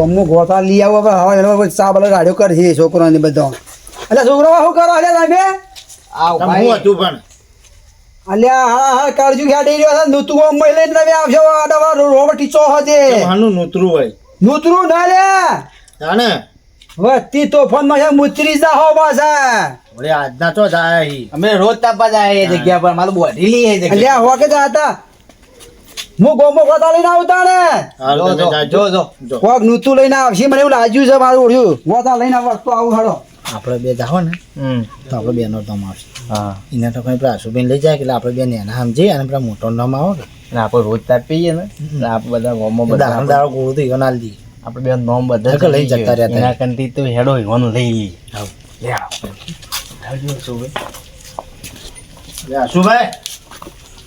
ગમો ગોતા લઈ આવો હવે એનો ચા બલે ગાડીઓ કરશે છોકરાને બધો એટલે છોકરો શું કરો અલ્યા તમે હું હતું પણ અલ્યા હા કાળજુ ખેડી રહ્યો છે નૂતરું મય લઈને તમે આવશો આડવા રોડ ટીચો હજે હાનું નૂતરું હોય નૂતરું ના લે જાણે વસ્તી તોફાનમાં છે મુતરી જાહો પાછા વળી આજના ચો જાય હી અમે રોજ તાપવા જાય એ જગ્યા પર મારું બોડી લી એ જગ્યા અલ્યા હોકે જાતા હું ગોમો ગોતા લઈને આવતા ને હાલો તમે જાજો જો કોક નૂતું લઈને આવશે મને એવું લાગ્યું છે મારું ઓળ્યું ગોતા લઈને આવતો આવું હડો આપણે બે જાઓ ને તો આપણે બેનો નામ આવશે હા એને તો કઈ પેલા આશુબેન લઈ જાય એટલે આપણે બે એના સમજી અને પેલા મોટો નામ આવો કે અને આપણે રોજ તાપ પીએ ને આપણે બધા ગોમો બધા દાડો ગોળું તો ઈવન આલ દી આપણે બે નોમ બધા ધક્કા લઈ જતા રહ્યા એના કંટી તો હેડો ઈવાનું લઈ લઈએ આવ લે આવજો સુબે લે આશુભાઈ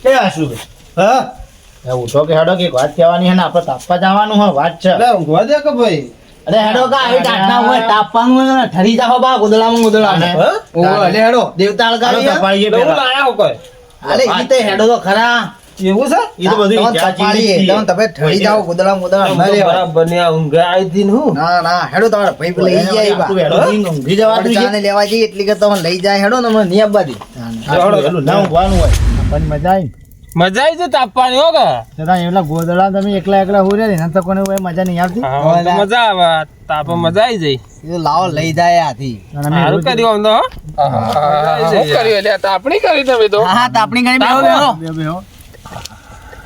કે આશુભાઈ હા એ ઉઠો કે હેડો કે વાત કહેવાની હે ને આપણે તાપવા જવાનું હે વાત છે એટલે ઊંઘવા દે કે ભાઈ અરે હેડો કા આવી ટાટના હોય તાપવાનું હોય ને ઠરી જાવ બા ગોદળામાં ઓલે હેડો દેવતાળ હાલો ગાડી તપાડીએ હું પેલા લાયા હું કોઈ અરે ઈ તો હેડો તો ખરા એવું છે એ તો બધું તમે ઠરી જાવ બરાબર ને આ ઊંઘ આવી હતી ને હું ના ના હેડો તમારે ભાઈ લઈ જાય બા ઊંઘી જવાતું છે ચાને લેવા જઈએ એટલી કે તમને લઈ જાય હેડો ને મને નિયમ બાદી ના ઊંઘવાનું હોય આપણને મજા આવી મજા આવી છે તાપવાની હો કે જરા એવલા ગોદડા તમે એકલા હું રે ને તો કોને કોઈ મજા નહીં આવતી મજા આવે તાપ મજા આવી જાય એ લાવો લઈ જાય આથી સારું કર્યું આમ તો શું કર્યું એટલે તાપણી કરી તમે તો હા તાપણી કરી બેહો બેહો બેહો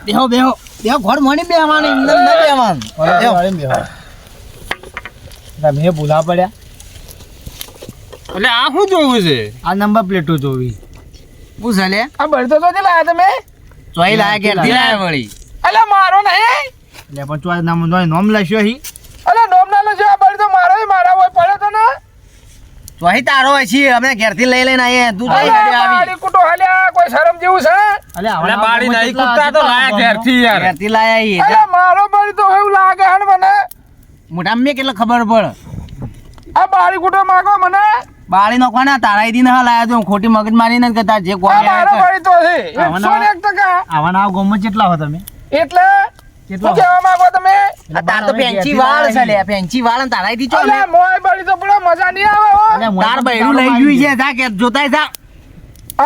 બેહો બેહો બેહો ઘોડ મોણી બેહવાની અંદર ન બેહવાનું બેહો તમે ભૂલા પડ્યા એટલે આ શું જોવું છે આ નંબર પ્લેટો જોવી પૂછ લે આ બળતો તો લાયા તમે ચોઈ લાયા કે દિલાય વળી અલે મારો નહીં એટલે પણ તું આ નામ લખ્યો હી અલે નોમ ના લો છે આ બળતો મારો મારા હોય પડે તો ને ચોઈ તારો હોય છે અમે ઘેરથી લઈ લઈને આવીએ તું જઈ અલે આવી બાડી કુટો હાલ્યા કોઈ શરમ જેવું છે અલે બાડી નહીં કુટતા તો લાયા ઘેરથી યાર ઘેરથી લાયા અલે મારો બળી તો એવું લાગે હણ મને મોટા મેં કેટલો ખબર પડે આ બાડી કુટો માંગો મને બાળી નો કોને તારાઈ દી ના લાયા તું ખોટી મગજ મારી ને કે તાર જે આ કોઈ મારો બળી તો છે 101% આવા ના ગોમમાં કેટલા હો તમે એટલે શું કહેવા માંગો તમે તાર તો પેન્ચી વાળ છે લે પેન્ચી વાળ ને તારાઈ દી ચો અલે મોય બળી તો પણ મજા નહીં આવે હો તાર બૈરું લઈ ગયું છે જા કે જોતાય જા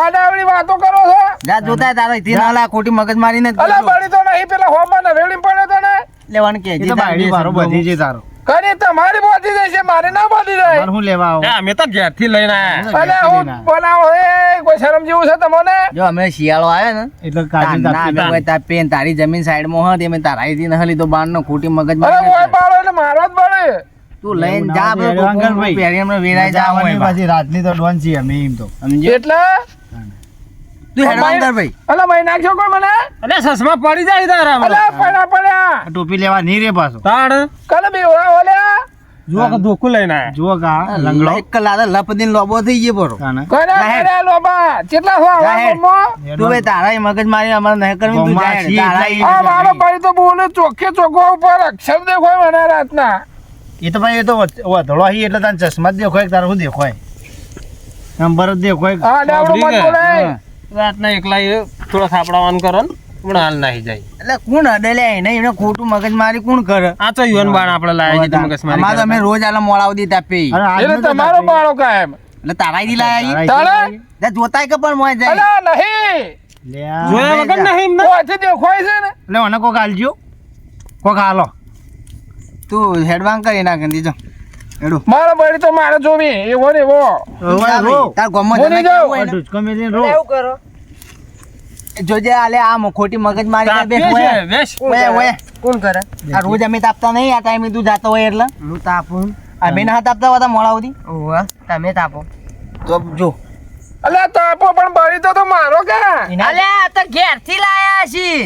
આડાવડી વાતો કરો છો જા જોતાય તારો ઈથી ના લા ખોટી મગજ મારી ને અલે બળી તો નહીં પેલા હોમાં ને વેળી પડે તો ને લેવાનું કે એ તો બાયડી વારો બધી છે તારો કરી તમારી બોધી જાય છે મારે ના બોધી જાય મારે હું લેવા આવો અમે તો ઘેરથી લઈને આયા અલે ઘેરથી હું લઈને બનાવો એ કોઈ શરમ જેવું છે તમને જો અમે શિયાળો આવ્યો ને એટલે ના અમે કોઈ તાર પેન તારી જમીન સાઈડ માં હતી અમે તારાઈ દી ન લીધો બાર નો ખોટી મગજ અરે મારી મોય પાડો એટલે મારો જ બળે તું લઈને જા અંકલ ભાઈ. પેરી અમને વેરાઈ જા હોય પાછી રાતની તો ડોન છીએ અમે એમ તો સમજ્યો એટલે તું હેડો અંદર ભાઈ અલે મહી નાખ્યો કોઈ મને અલે સસમા પડી જાય તારા અલે પડ્યા ટોપી લેવા નહીં રે પાછો તાણ કલે બેવડા ઓલ્યા જુઓ કે ધોકું લઈને આયા જુઓ કા લંગડો એક કલાક લપદીન લોબો થઈ ગયો બરો કોને કરે લોબા કેટલા છો આવા ગામમાં? તું ભાઈ તારા મગજ મારી અમારે નહીં કરવી તું ગામમાં જાય છીએ તારા આ મારો ભાઈ તો બોલે ચોખ્ખે ચોખ્ખો ઉપર અક્ષર દેખાય મને રાતના એ તો ભાઈ એ તો વધળો હી એટલે તને ચશ્મા જ દેખાય તારે શું દેખાય નંબર જ દેખાય હા ડાવડું મત બોલે રાતના એકલા એ થોડા થાપડાવાનું કરો ને પણ હાલ નાહી જાય એટલે કોણ અડે લે એને એને ખોટું મગજ મારી કોણ કરે આ તો યુવાન બાણ આપણે લાયા છે મગજ અમારે તો અમે રોજ આલા મોળાવદી તાપી અરે આજનો એટલે તો તમારો તાપી. બાળો કાયમ એટલે તારાઈ દી લાયા તારે ઈ જોતાય કે પણ મોય જાય અલા નહીં લે આ. જોયા વગર નહીં એમને ઓથી દેખાય છે ને લે મને કોક આલજો કોક આલો તું હેડવાંગ કરી નાખ દીજો હેડો મારો ભાઈ તો મારે જોવી એવો ને એવો તાર ગોમમાં બોલી જણા જાઓ. કેવું હોય ને? ઢુચકો મેલીને રો જોજે આલે આ ખોટી મગજ મારી તાપીએ બે છે, વેશ. કોણ કરે આ રોજ અમે તાપતા નહીં આ ટાઈમે તું જાતો હોય એટલે હું તાપું અમે ના તાપતા હતા મોળાવદી ઓવા તમે તાપો તો જો અલા તાપો પણ બળી તો મારો કે અલ્યા તો ઘેર થી લાયા છી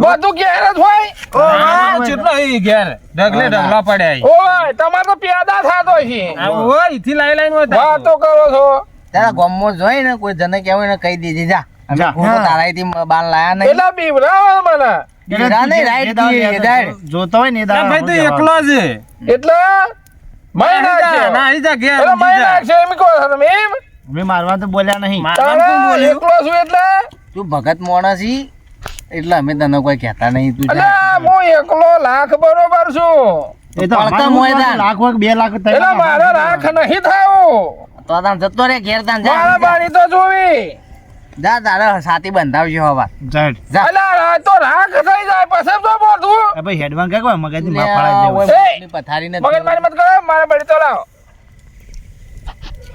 બધું ઘેર જ હોય આ ચેટલો ઈ ઘેર ઢગલે ઢગલા પડ્યા ઈ. ઓય તમારે તો પેદા થાતો છે આ ઓય ઈથી લાઈ લાઈન હોય તાપો. વાતો કરો છો તારા ગોમમાં જોઈ ને કોઈ જને કહેવાય ને કહી દેજે જા અમે જા. ખોટો તારાથી બાર લાયા નહીં એટલે બીવરાવો મને બીરા નહીં રાઈટ થી દાડ જોતો હોય ને એ આ દાડા ભાઈ તો એકલો જ છે. એટલે મય નાખ્યો નાહી જા ઘેર એટલે મય ઊંઘી જા. નાખ્યો એમ કહો છો તમે એમ અમે મારવા તો બોલ્યા નહીં મારવાનું તારે કોણ બોલ્યું? એકલો છું એટલે તું ભગત મોણસ છી એટલે અમે તને કોઈ કહેતા નહીં તું એટલે જા હું એકલો લાખ બરોબર છું એ તો પડતા અમારે મોય તો લાખ વાખ 2 લાખ ત્રણ એટલે લાખ મારે રાખ નહીં થાવું તો તાન જતો રે ઘેર તાન મારા જા બાણી તો જોવી જા તારે સાથી બંધાવજો હવા જાહેર. જા એટલે આ તો રાખ થઈ જાય પછી તો બોધું એ ભાઈ હેડવાન કાંઈ કોઈ મગજની લે, માપ પડાવી દેવું. ઓય એ! મોટની પથારી મગજ નથી મારી મત કરો મારે બળી તો લાવો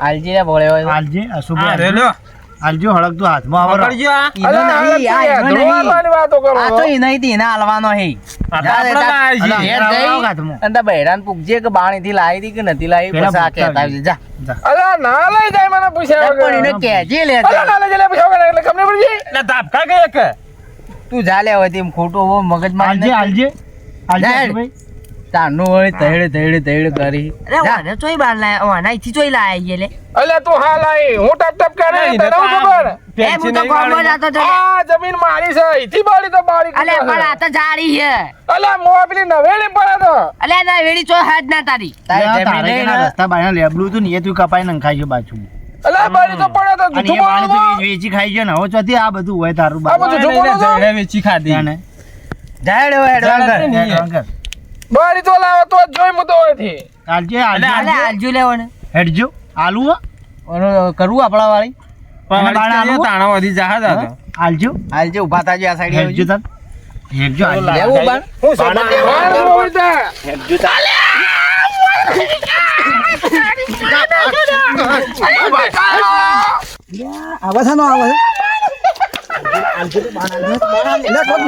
આલજી રે ભોળે હોય આલજે આ શું આ ભાઈ? રેલો આલજો હળક તો હાથમાં આવરો. પકડજો આ ઈનો નહીં આ ઈનો નહીં ધોવાની વાતો કરો આ તો ઈ નહીં તી એના હાલવાનો હે આ તો જા આપણે રે, લાયા છીએ. ઘેર આવો, જઈ આવો હાથમાં. અને તાર બહેરાને પૂછજે કે બાણીથી લાવી હતી કે નથી લાવી પેલા પછી આ પૂછતા કહેતા આવજે. જા જા. અલા ના લઈ જાય મને પૂછ્યા પણ એને વગર કહેજે લે અલા ના લઈ જાય પૂછ્યા વગર એટલે ખબર પડી જાય એટલે ધાપકા ગયે કે તું જા લે હવે તેમ ખોટું હવે મગજમાં આલજે આલજે આલજે જાહેર. ભાઈ. તારનું હોય તૈડે કરી અરે ઓને ચોઈ બાર લાયા ઓના ઈથી ચોઈ લાયા ઈએ લે અલ્યા તું હા લાઈ હું ટપ ટપ કરે નહીં, તને હું તો ખબર એ હું તો કોમો જાતો તો લે. આ જમીન મારી છે અહીંથી બાળી તો બાળી અલે પણ આ તો જાડી છે અલ્યા મોં પેલી નવેડી પડે તો અલે ના વેડી ચોઈ હાજ ના તારી તારી તારે જમીન કે નહીં ના ને? રસ્તા બાયના લેબડું હતું ને એ તું કપાઈ નંખાઈ ગયો પાછું. અલ્યા બાળી તો પડે તો અને એ જૂઠું પાણી તો બોલવું વેચી ખાઈ ગયો ને હવે ચોથી આ બધું હોય તારું આ બધું જૂઠું બોલો છો? જડે વેચી ખાધી જાણે. જાહેર હવે હેડવાન કર. જાહેર નહીં. હેડવાન કર. બાળી તો લાવો તો જ જોઈ મુદ્દો હોયથી આલજે આલજે અલે આલજુ લે ઓને હેડજો આલુ હો. ઓનું કરવું આપણા વાળી અને બાણા આલવું? તાણા વધી જહાજ હતો આલજો હાલ જે ઊભા થાજો આ સાઈડ હેડજો તાર હેડજો આલજો. લેવું બાણ હું સમજ વાર બોલતા હેડજો તાર. આવા છે નો આવે છે લે કોક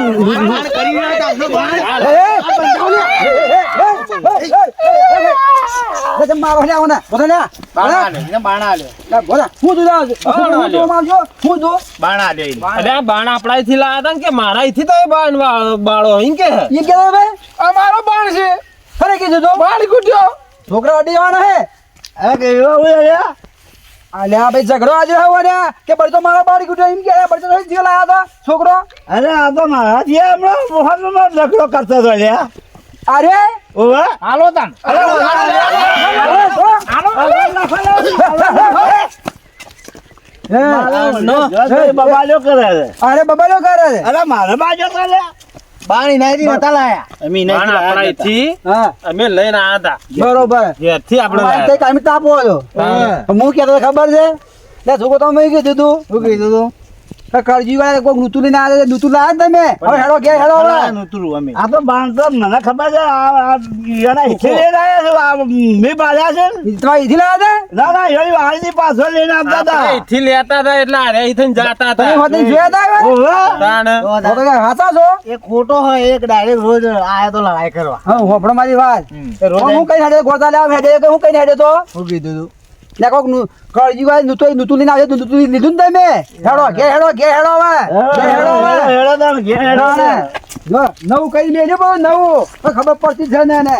મારો લે આવના બોલા લે બાણા આલ્યો, એને બાણા આલ્યો. બોલા હું તું હું તું મારજો હું તું બાણા આલ્યો એને. અરે આ બાણ આપણા અહીંથી લાયા હતા ને કે મારા અહીંથી તો એ બાણ બાળો અહીં કે એ કેવો બે આ મારો બાણ છે ખરે કીધું તો બાળી કૂટ્યો છોકરા અડી જવાના હે અરે કેવો હોય લ્યા? અલ્યા ભાઈ ઝઘડો આજે હોય ને કે બળી તો મારા બાળી કુટે એમ કે બળી તો જીવ લાયા હતા છોકરો અરે આ તો મારા જે હમણાં મોહનનો લખડો કરતો હતો લ્યા. અરે ઓવે હાલો તાન. બબાલ્યો કરે છે. અરે બબાલો કરે છે અરે મારે બાજો તો લ્યા. પાણી નાઈ નતા લાયા અમે બાણ નહીં આપણા અહીંથી હા અમે લઈને આવ્યા હતા બરોબર ઘેરથી આપણે અમારે લાયા કઈ કામી તાપો હતો હું કહેતો હતો ખબર છે લે છોકરો તો મેં કીધું તું શું કીધું તું કરજી વાળા કોઈ નૂતું લઈને આવે નૂતું લાયા ને તમે હવે હેડો ઘેર હેડો હવે નૂતરું અમે. આ તો બાણ તો મને ખબર છે આ ઈયાના હિસ્સે લઈને આવ્યા છે. આ મેં બાળ્યા છે ને. તમારે અહીંથી લાયા ના ના એની વાળીની પાછળ લઈને આવતા આપણે હતા. અહીંથી લેતા હતા એટલે આરે અહીંથી જતા તમે હતા હોતે જોયા હતા હવે ઓવે. તાણ તો તો કઈ હાચા છો એ ખોટો હોય એક ડાયરેક્ટ રોજ આયા તો લડાઈ કરવા હા હોપડો મારી વાત એ રોજ હું કઈ હેડે ગોળતા લેવા હેડે કે હું કઈ હેડે તો શું કીધું તું લે કોક કરજી વાળા નૂતું લઈને આવે નૂતું લીધું ને તમે હેડો ઘેર હેડો ઘેર હેડો હવે ઘેર હેડો હવે હેડો તાન, ઘેર હેડો ને. જો, નવું કઈ લેજો બહુ નવું તો ખબર પડતી છે ને એને